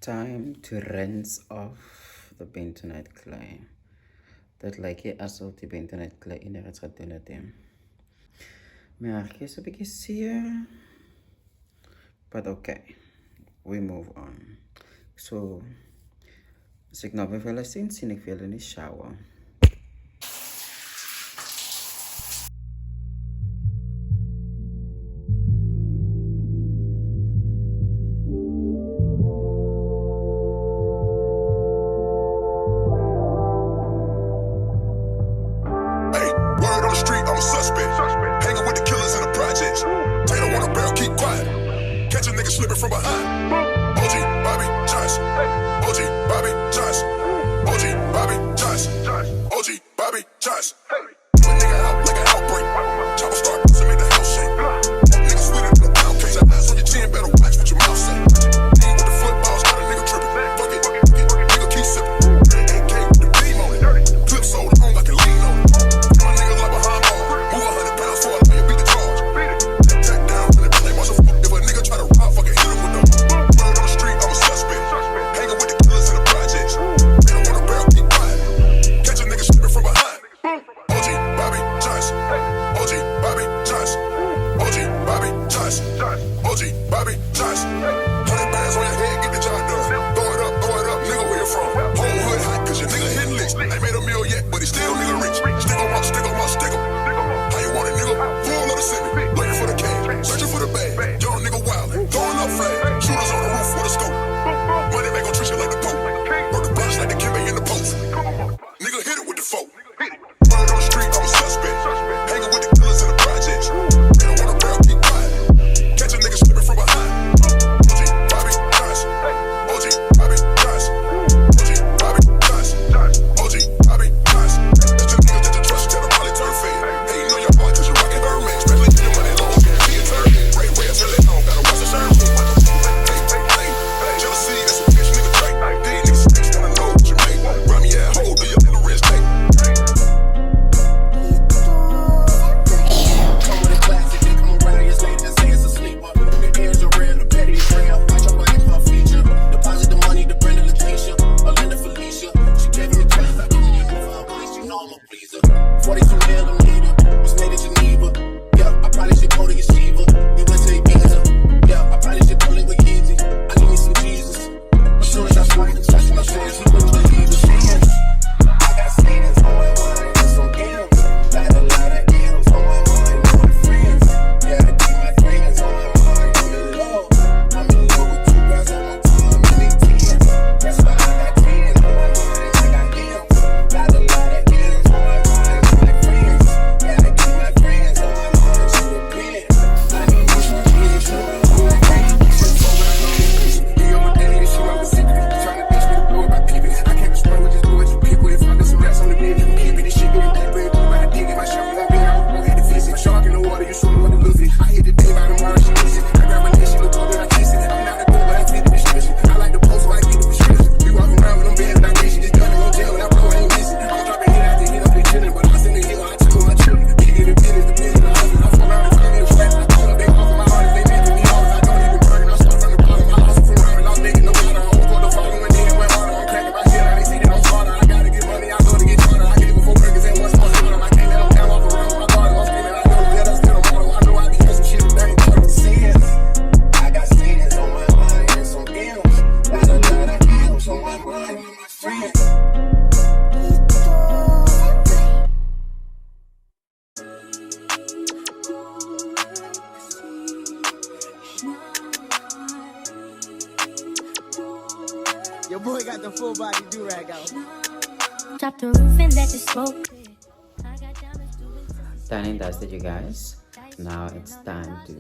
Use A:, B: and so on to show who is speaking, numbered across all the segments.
A: Time to rinse off the bentonite clay. Dit lyk nie asof die bentonite clay iets gedoen het nie. My haartjie is 'n bietjie seer. But okay, we move on. So, as ek nou weer vir julle sien ek vir julle in die shower.
B: Your boy got the full body do-rag out.
C: Drop the roof and let the smoke.
A: Done and dusted, you guys. Now it's time to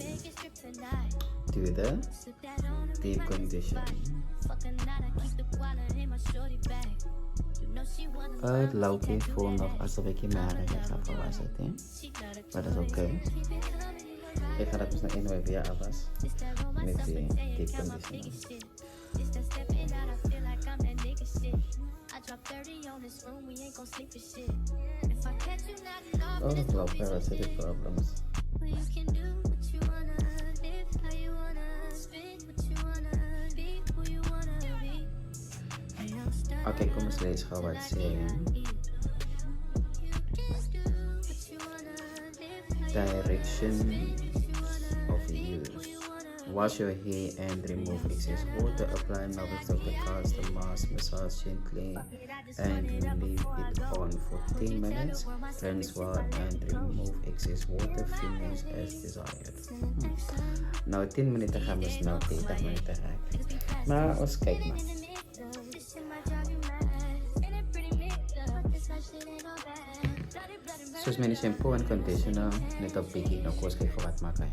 A: do the deep condition. Het Laukie voelt nog alsof ik je merk ga verwassen, maar dat is oké. Ik ga dat dus naar 1 week via afwas met die deep conditioner. Oh, ik geloof wel dat ze dit problems. Okay, kom ons lees gou wat sê. Directions of use. Wash your hair and remove excess water. Apply Novex Dr Castor mask, massage gently and leave it on for 10 minutes. Rinse well and remove excess water. Finish as desired. Nou 10 minuten gaan we snel 30 minuten raken. Maar ons kijk maar. Soos my shampoo en conditioner, net op biggie, nou koos kyk wat maak hy.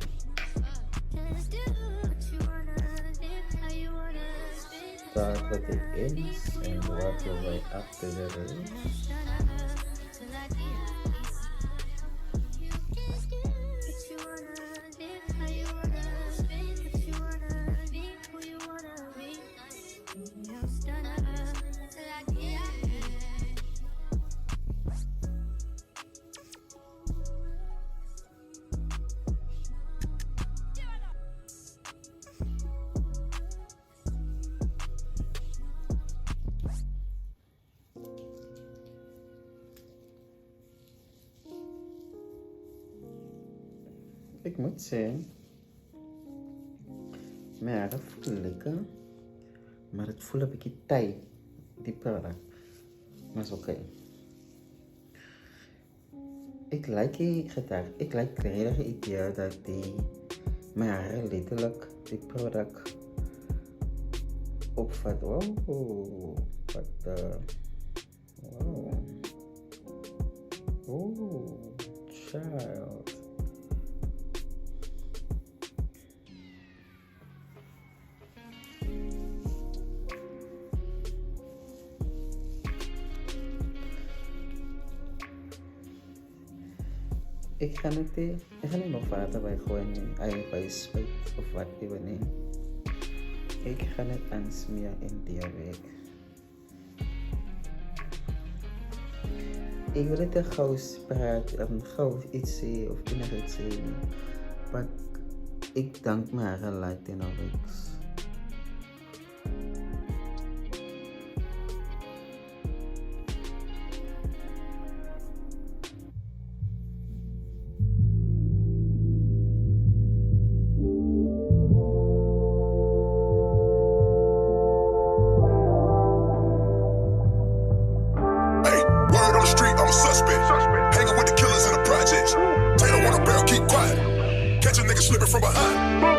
A: Start with the ends and work your way up to the roots. Ik moet zeggen, mijn haar voelt lekker, maar het voelt een beetje taai, die product. Maar is oké. Ik like het hele idee dat mijn haar letterlijk die product opvat. Wow, wat de... Wow. Oh, child. Ik ga niet nog water bij gooien, eigenlijk bij spijt of wat even nemen. Ik ga het aansmeren in die week. Ik wil het gauw praten, gauw iets zeggen of innig iets zeggen. Maar ik dank me haar gelijk in Novex.
D: I'm a suspect. Hanging with the killers in the projects. Taylor on a barrel, keep quiet. Catch a nigga slipping from behind.